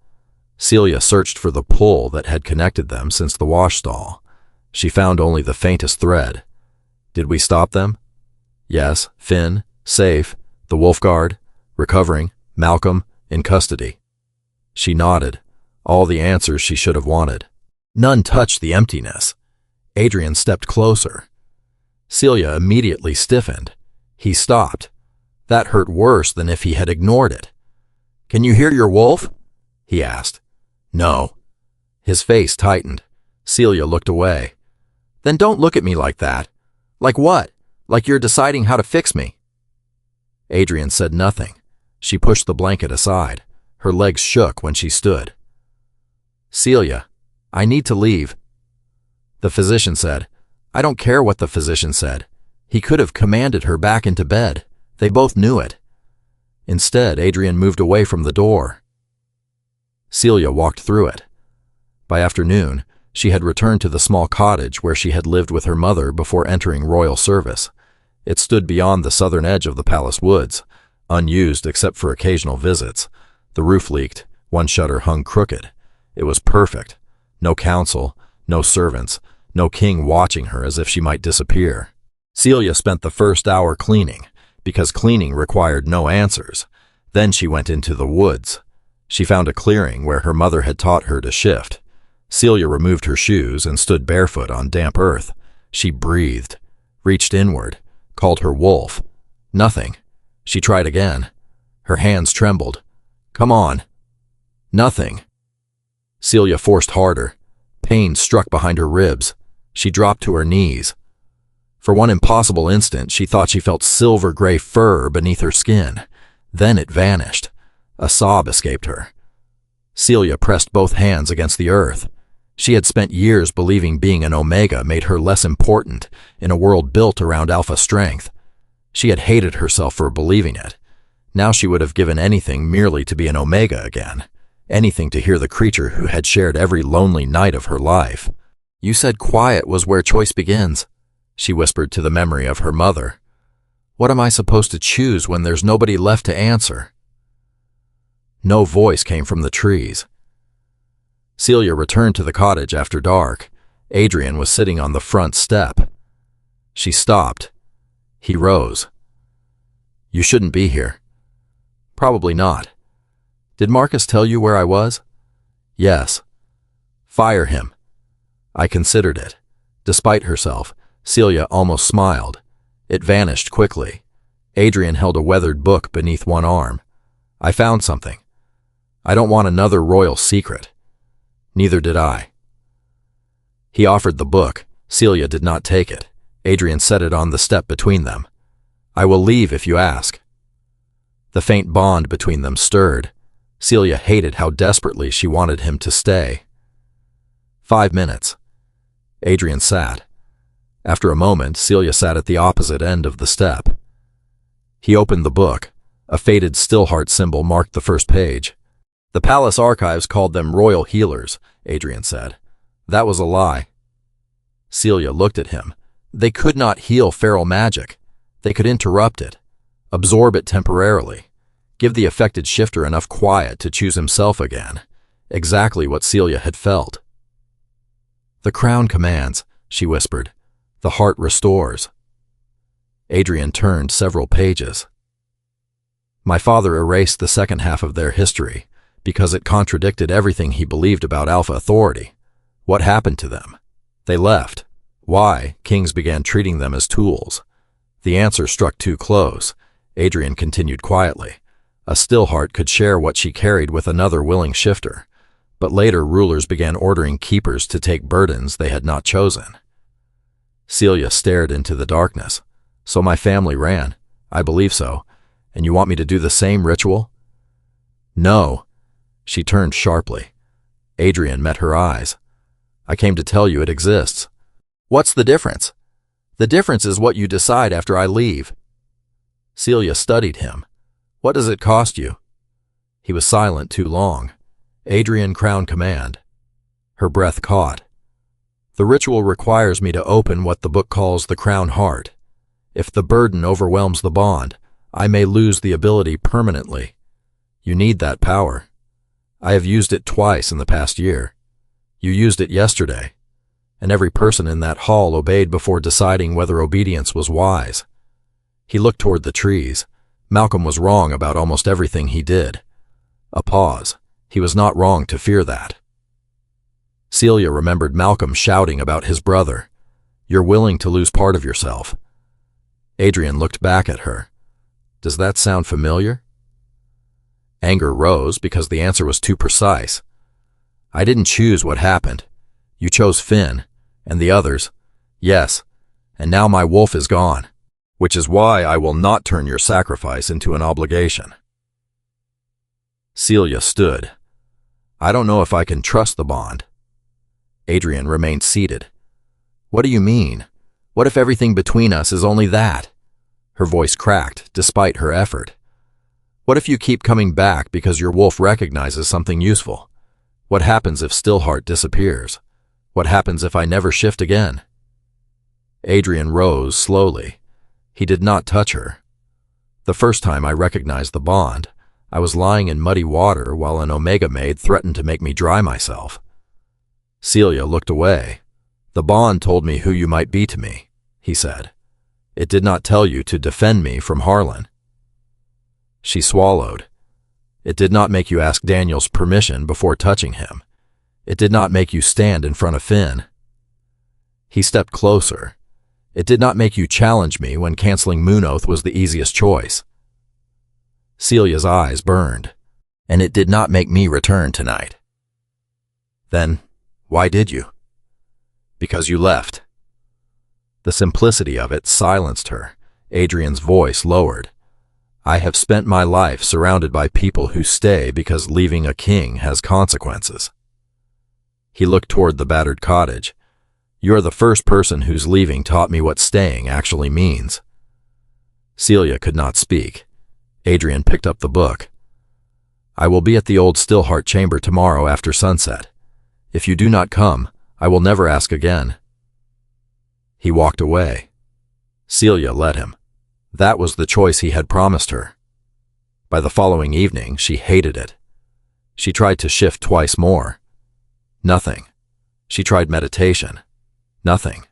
Celia searched for the pull that had connected them since the wash stall. She found only the faintest thread. Did we stop them? Yes. Finn, safe. The wolf guard, recovering. Malcolm, in custody. She nodded. All the answers she should have wanted. None touched the emptiness. Adrian stepped closer. Celia immediately stiffened. He stopped. That hurt worse than if he had ignored it. "Can you hear your wolf?" he asked. "No." His face tightened. Celia looked away. "Then don't look at me like that." "Like what? Like you're deciding how to fix me?" Adrian said nothing. She pushed the blanket aside. Her legs shook when she stood. "Celia, I need to leave." The physician said. "I don't care what the physician said. He could have commanded her back into bed. They both knew it." Instead, Adrian moved away from the door. Celia walked through it. By afternoon, she had returned to the small cottage where she had lived with her mother before entering royal service. It stood beyond the southern edge of the palace woods, unused except for occasional visits. The roof leaked, one shutter hung crooked. It was perfect. No council, no servants, no king watching her as if she might disappear. Celia spent the first hour cleaning, because cleaning required no answers. Then she went into the woods. She found a clearing where her mother had taught her to shift. Celia removed her shoes and stood barefoot on damp earth. She breathed, reached inward, called her wolf. Nothing. She tried again. Her hands trembled. "Come on." Nothing. Celia forced harder. Pain struck behind her ribs. She dropped to her knees. For one impossible instant, she thought she felt silver-gray fur beneath her skin. Then it vanished. A sob escaped her. Celia pressed both hands against the earth. She had spent years believing being an Omega made her less important in a world built around alpha strength. She had hated herself for believing it. Now she would have given anything merely to be an Omega again. Anything to hear the creature who had shared every lonely night of her life. "You said quiet was where choice begins," she whispered to the memory of her mother. "What am I supposed to choose when there's nobody left to answer?" No voice came from the trees. Celia returned to the cottage after dark. Adrian was sitting on the front step. She stopped. He rose. "You shouldn't be here." "Probably not." "Did Marcus tell you where I was?" "Yes." "Fire him." I considered it. Despite herself, Celia almost smiled. It vanished quickly. Adrian held a weathered book beneath one arm. "I found something. I don't want another royal secret." Neither did I. He offered the book. Celia did not take it. Adrian set it on the step between them. "I will leave if you ask." The faint bond between them stirred. Celia hated how desperately she wanted him to stay. 5 minutes. Adrian sat. After a moment, Celia sat at the opposite end of the step. He opened the book. A faded Stillheart symbol marked the first page. "The palace archives called them royal healers," Adrian said. "That was a lie." Celia looked at him. They could not heal feral magic. They could interrupt it, absorb it temporarily, give the affected shifter enough quiet to choose himself again. Exactly what Celia had felt. "The crown commands," she whispered. "The heart restores." Adrian turned several pages. My father erased the second half of their history because it contradicted everything he believed about Alpha Authority. What happened to them? They left. Why kings began treating them as tools. The answer struck too close. Adrian continued quietly. A still heart could share what she carried with another willing shifter, but later rulers began ordering keepers to take burdens they had not chosen. Celia stared into the darkness. So my family ran. I believe so. And you want me to do the same ritual? No. She turned sharply. Adrian met her eyes. I came to tell you it exists. What's the difference? The difference is what you decide after I leave. Celia studied him. What does it cost you? He was silent too long. Adrian Crown Command. Her breath caught. The ritual requires me to open what the book calls the crown heart. If the burden overwhelms the bond, I may lose the ability permanently. You need that power. I have used it twice in the past year. You used it yesterday, and every person in that hall obeyed before deciding whether obedience was wise. He looked toward the trees. Malcolm was wrong about almost everything he did. A pause. He was not wrong to fear that. Celia remembered Malcolm shouting about his brother. You're willing to lose part of yourself. Adrian looked back at her. Does that sound familiar? Anger rose because the answer was too precise. I didn't choose what happened. You chose Finn, and the others. Yes, and now my wolf is gone, which is why I will not turn your sacrifice into an obligation. Celia stood. I don't know if I can trust the bond. Adrian remained seated. What do you mean? What if everything between us is only that? Her voice cracked, despite her effort. What if you keep coming back because your wolf recognizes something useful? What happens if Stillheart disappears? What happens if I never shift again? Adrian rose slowly. He did not touch her. The first time I recognized the bond, I was lying in muddy water while an Omega Maid threatened to make me dry myself. Celia looked away. The bond told me who you might be to me, he said. It did not tell you to defend me from Harlan. She swallowed. It did not make you ask Daniel's permission before touching him. It did not make you stand in front of Finn. He stepped closer. It did not make you challenge me when canceling Moon Oath was the easiest choice. Celia's eyes burned. And it did not make me return tonight. Then, why did you? Because you left. The simplicity of it silenced her. Adrian's voice lowered. I have spent my life surrounded by people who stay because leaving a king has consequences. He looked toward the battered cottage. You're the first person whose leaving taught me what staying actually means. Celia could not speak. Adrian picked up the book. I will be at the old Stillheart chamber tomorrow after sunset. If you do not come, I will never ask again. He walked away. Celia let him. That was the choice he had promised her. By the following evening, she hated it. She tried to shift twice more. Nothing. She tried meditation. Nothing.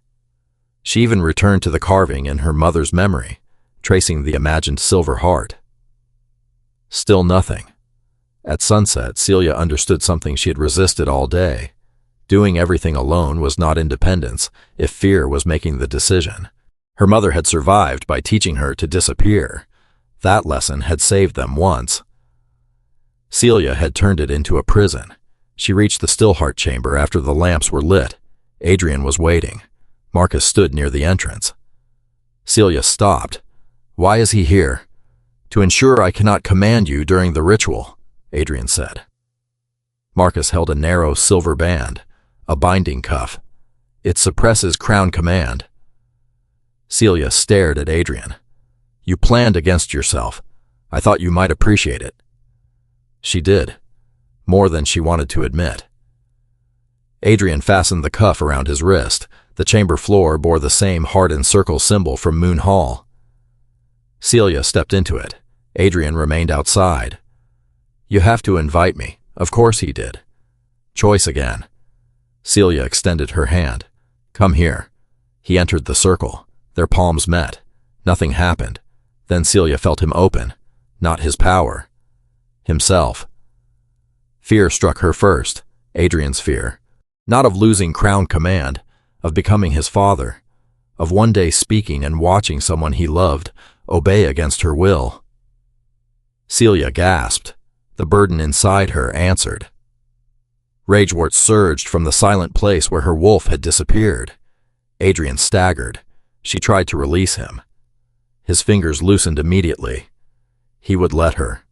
She even returned to the carving in her mother's memory, tracing the imagined silver heart. Still nothing. At sunset, Celia understood something she had resisted all day. Doing everything alone was not independence if fear was making the decision. Her mother had survived by teaching her to disappear. That lesson had saved them once. Celia had turned it into a prison. She reached the Stillheart chamber after the lamps were lit. Adrian was waiting. Marcus stood near the entrance. Celia stopped. Why is he here? To ensure I cannot command you during the ritual, Adrian said. Marcus held a narrow silver band, a binding cuff. It suppresses crown command. Celia stared at Adrian. You planned against yourself. I thought you might appreciate it. She did, more than she wanted to admit. Adrian fastened the cuff around his wrist. The chamber floor bore the same heart and circle symbol from Moon Hall. Celia stepped into it. Adrian remained outside. You have to invite me. Of course he did. Choice again. Celia extended her hand. Come here. He entered the circle. Their palms met. Nothing happened. Then Celia felt him open. Not his power. Himself. Fear struck her first. Adrian's fear. Not of losing crown command. of becoming his father, of one day speaking and watching someone he loved obey against her will. Celia gasped. The burden inside her answered. Ragewort surged from the silent place where her wolf had disappeared. Adrian staggered. She tried to release him. His fingers loosened immediately. He would let her.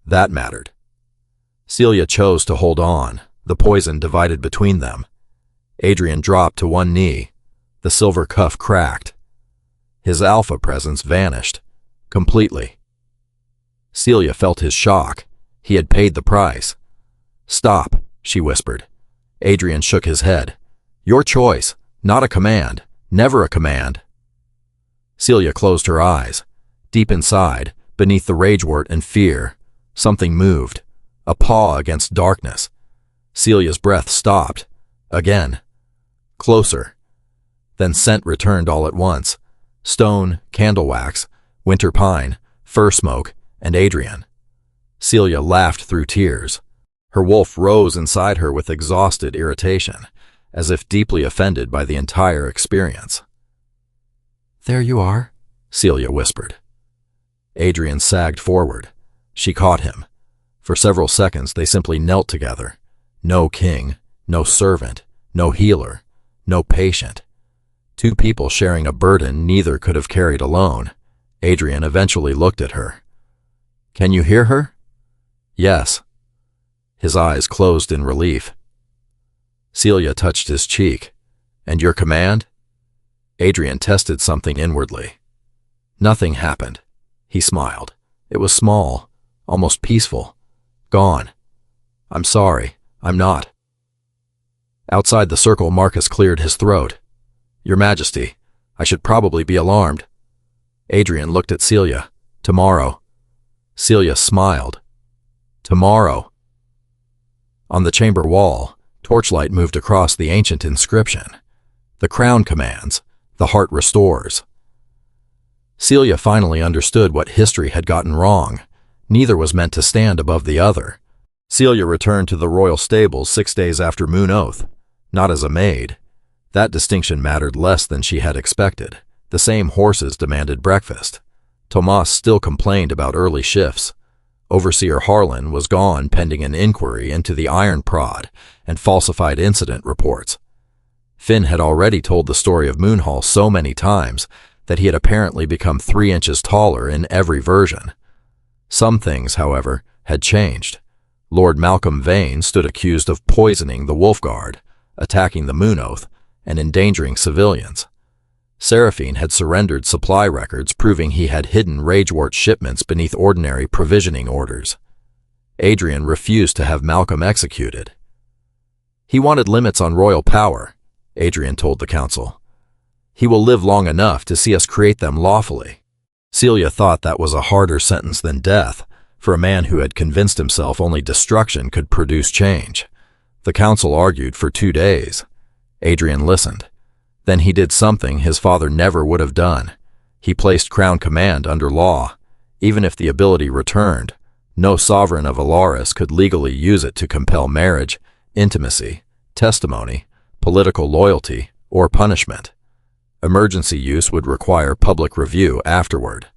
That mattered. Celia chose to hold on. The poison divided between them. Adrian dropped to one knee. The silver cuff cracked. His alpha presence vanished. Completely. Celia felt his shock. He had paid the price. "Stop," she whispered. Adrian shook his head. "Your choice, not a command. Never a command." Celia closed her eyes. Deep inside, beneath the ragewort and fear, something moved. A paw against darkness. Celia's breath stopped. Again. Closer. Then scent returned all at once. Stone, candle wax, winter pine, fir smoke, and Adrian. Celia laughed through tears. Her wolf rose inside her with exhausted irritation, as if deeply offended by the entire experience. "There you are," Celia whispered. Adrian sagged forward. She caught him. For several seconds they simply knelt together. No king, no servant, no healer, no patient. Two people sharing a burden neither could have carried alone. Adrian eventually looked at her. "Can you hear her?" "Yes." His eyes closed in relief. Celia touched his cheek. "And your command?" Adrian tested something inwardly. Nothing happened. He smiled. It was small, almost peaceful. Gone. "I'm sorry. I'm not." Outside the circle, Marcus cleared his throat. "Your Majesty, I should probably be alarmed." Adrian looked at Celia. "Tomorrow." Celia smiled. "Tomorrow." On the chamber wall, torchlight moved across the ancient inscription. "The crown commands, the heart restores." Celia finally understood what history had gotten wrong. Neither was meant to stand above the other. Celia returned to the royal stables 6 days after Moon Oath, not as a maid. That distinction mattered less than she had expected. The same horses demanded breakfast. Tomas still complained about early shifts. Overseer Harlan was gone pending an inquiry into the iron prod and falsified incident reports. Finn had already told the story of Moonhall so many times that he had apparently become 3 inches taller in every version. Some things, however, had changed. Lord Malcolm Vane stood accused of poisoning the Wolf Guard, attacking the Moon Oath, and endangering civilians. Seraphine had surrendered supply records proving he had hidden Ragewort shipments beneath ordinary provisioning orders. Adrian refused to have Malcolm executed. He wanted limits on royal power, Adrian told the council. He will live long enough to see us create them lawfully. Celia thought that was a harder sentence than death, for a man who had convinced himself only destruction could produce change. The council argued for 2 days. Adrian listened. Then he did something his father never would have done. He placed crown command under law. Even if the ability returned, no sovereign of Alaris could legally use it to compel marriage, intimacy, testimony, political loyalty, or punishment. Emergency use would require public review afterward.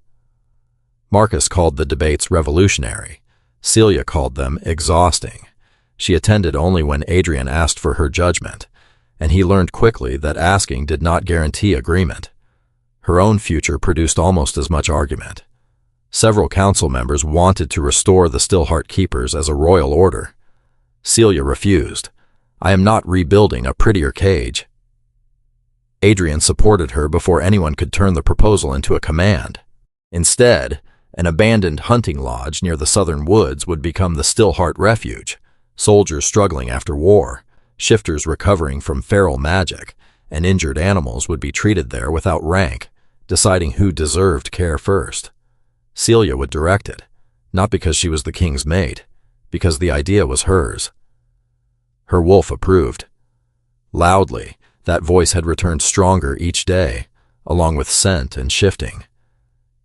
Marcus called the debates revolutionary. Celia called them exhausting. She attended only when Adrian asked for her judgment, and he learned quickly that asking did not guarantee agreement. Her own future produced almost as much argument. Several council members wanted to restore the Stillheart Keepers as a royal order. Celia refused. "I am not rebuilding a prettier cage." Adrian supported her before anyone could turn the proposal into a command. Instead, an abandoned hunting lodge near the southern woods would become the Stillheart Refuge. Soldiers struggling after war, shifters recovering from feral magic, and injured animals would be treated there without rank, deciding who deserved care first. Celia would direct it, not because she was the king's maid, because the idea was hers. Her wolf approved. Loudly, that voice had returned stronger each day, along with scent and shifting.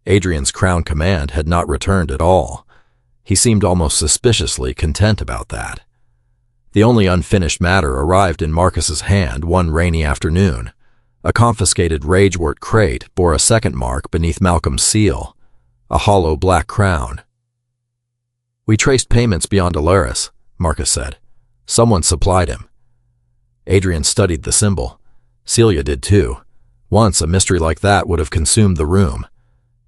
Adrian's crown command had not returned at all. He seemed almost suspiciously content about that. The only unfinished matter arrived in Marcus's hand one rainy afternoon. A confiscated ragewort crate bore a second mark beneath Malcolm's seal, a hollow black crown. "We traced payments beyond Alaris," Marcus said. "Someone supplied him." Adrian studied the symbol. Celia did too. Once a mystery like that would have consumed the room.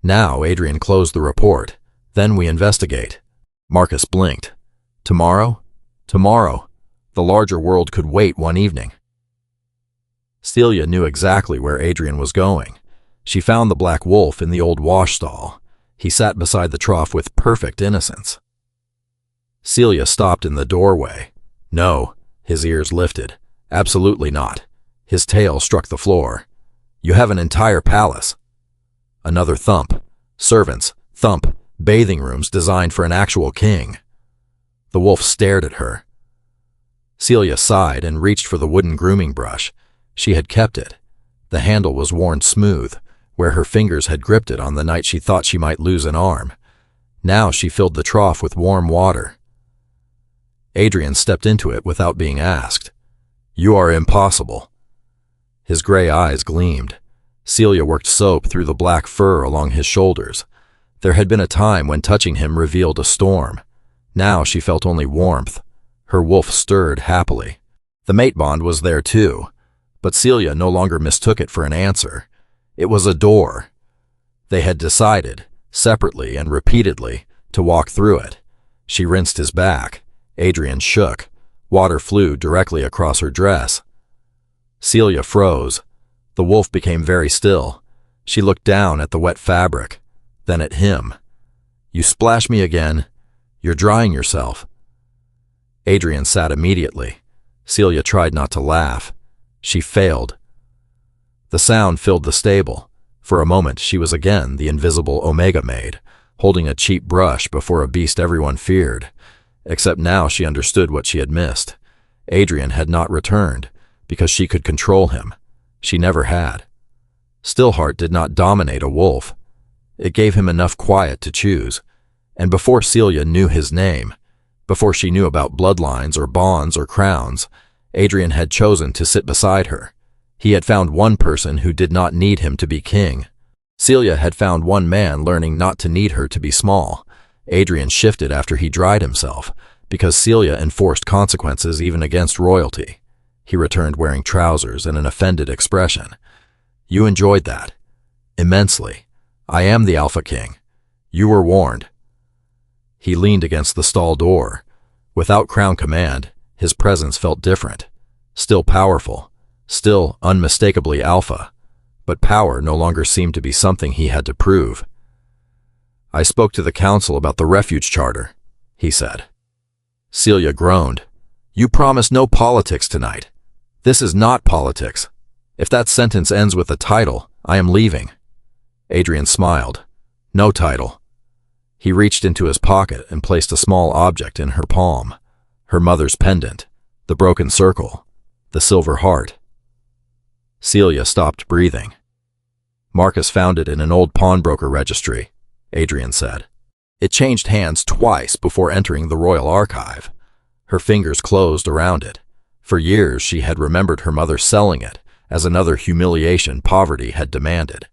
Now Adrian closed the report. "Then we investigate." Marcus blinked. "Tomorrow?" "Tomorrow. The larger world could wait one evening." Celia knew exactly where Adrian was going. She found the black wolf in the old wash stall. He sat beside the trough with perfect innocence. Celia stopped in the doorway. "No," his ears lifted. "Absolutely not." His tail struck the floor. "You have an entire palace." Another thump. Servants. Thump. Bathing rooms designed for an actual king. The wolf stared at her. Celia sighed and reached for the wooden grooming brush. She had kept it. The handle was worn smooth, where her fingers had gripped it on the night she thought she might lose an arm. Now she filled the trough with warm water. Adrian stepped into it without being asked. "You are impossible." His gray eyes gleamed. Celia worked soap through the black fur along his shoulders. There had been a time when touching him revealed a storm. Now she felt only warmth. Her wolf stirred happily. The mate bond was there too, but Celia no longer mistook it for an answer. It was a door. They had decided, separately and repeatedly, to walk through it. She rinsed his back. Adrian shook. Water flew directly across her dress. Celia froze. The wolf became very still. She looked down at the wet fabric, then at him. "You splash me again. You're drying yourself." Adrian sat immediately. Celia tried not to laugh. She failed. The sound filled the stable. For a moment she was again the invisible Omega Maid, holding a cheap brush before a beast everyone feared. Except now she understood what she had missed. Adrian had not returned, because she could control him. She never had. Stillheart did not dominate a wolf. It gave him enough quiet to choose. And before Celia knew his name, before she knew about bloodlines or bonds or crowns, Adrian had chosen to sit beside her. He had found one person who did not need him to be king. Celia had found one man learning not to need her to be small. Adrian shifted after he dried himself, because Celia enforced consequences even against royalty. He returned wearing trousers and an offended expression. "You enjoyed that." "Immensely. I am the Alpha King. You were warned." He leaned against the stall door. Without crown command, his presence felt different. Still powerful. Still unmistakably alpha. But power no longer seemed to be something he had to prove. "I spoke to the council about the refuge charter," he said. Celia groaned. "You promised no politics tonight." "This is not politics. If that sentence ends with a title, I am leaving." Adrian smiled. "No title." He reached into his pocket and placed a small object in her palm. Her mother's pendant, the broken circle, the silver heart. Celia stopped breathing. "Marcus found it in an old pawnbroker registry," Adrian said. "It changed hands twice before entering the royal archive." Her fingers closed around it. For years she had remembered her mother selling it as another humiliation poverty had demanded.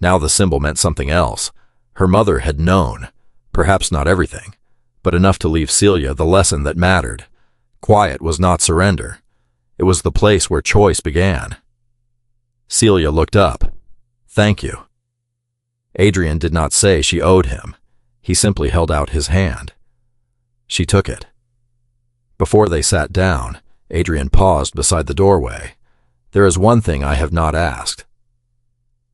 Now the symbol meant something else. Her mother had known, perhaps not everything, but enough to leave Celia the lesson that mattered. Quiet was not surrender. It was the place where choice began. Celia looked up. "Thank you." Adrian did not say she owed him. He simply held out his hand. She took it. Before they sat down, Adrian paused beside the doorway. "There is one thing I have not asked."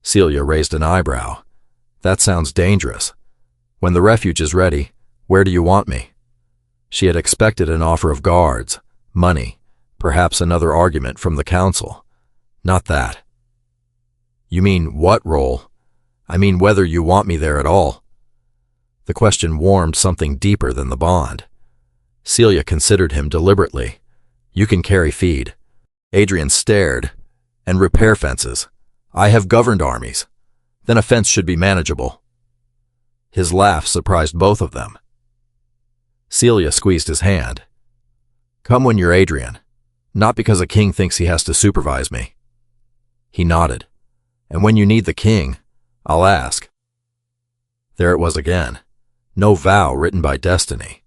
Celia raised an eyebrow. "That sounds dangerous. When the refuge is ready, where do you want me?" She had expected an offer of guards, money, perhaps another argument from the council. Not that. "You mean what role?" "I mean whether you want me there at all." The question warmed something deeper than the bond. Celia considered him deliberately. "You can carry feed." Adrian stared. "And repair fences. I have governed armies. Then a fence should be manageable." His laugh surprised both of them. Celia squeezed his hand. Come when you're Adrian, not because a king thinks he has to supervise me. He nodded. And when you need the king, I'll ask. There it was again. No vow written by destiny.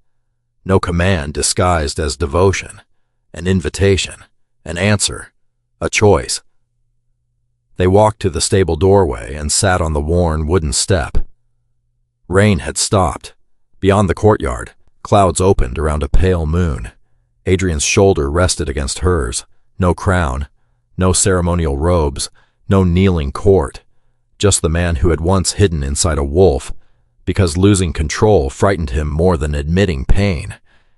No command disguised as devotion. An invitation. An answer. A choice. They walked to the stable doorway and sat on the worn wooden step. Rain had stopped. Beyond the courtyard, clouds opened around a pale moon. Adrian's shoulder rested against hers. No crown. No ceremonial robes. No kneeling court. Just the man who had once hidden inside a wolf, because losing control frightened him more than admitting pain,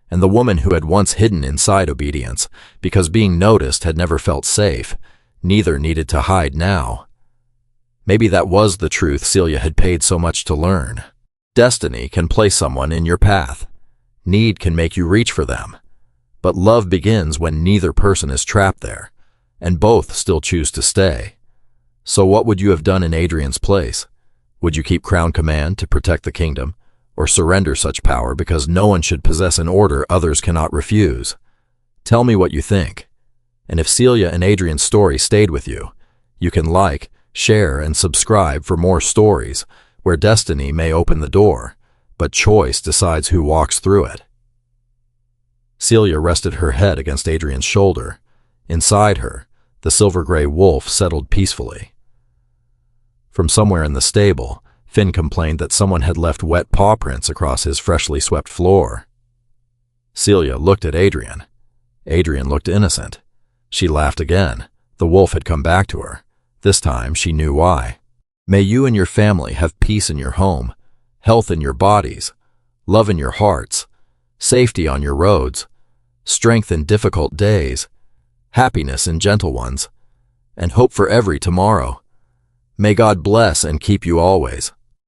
and the woman who had once hidden inside obedience, because being noticed had never felt safe. Neither needed to hide now. Maybe that was the truth Celia had paid so much to learn. Destiny can place someone in your path. Need can make you reach for them. But love begins when neither person is trapped there, and both still choose to stay. So what would you have done in Adrian's place? Would you keep crown command to protect the kingdom, or surrender such power because no one should possess an order others cannot refuse? Tell me what you think. And if Celia and Adrian's story stayed with you, you can like, share, and subscribe for more stories where destiny may open the door, but choice decides who walks through it. Celia rested her head against Adrian's shoulder. Inside her, the silver-gray wolf settled peacefully. From somewhere in the stable, Finn complained that someone had left wet paw prints across his freshly swept floor. Celia looked at Adrian. Adrian looked innocent. She laughed again. The wolf had come back to her. This time she knew why. May you and your family have peace in your home, health in your bodies, love in your hearts, safety on your roads, strength in difficult days, happiness in gentle ones, and hope for every tomorrow. May God bless and keep you always.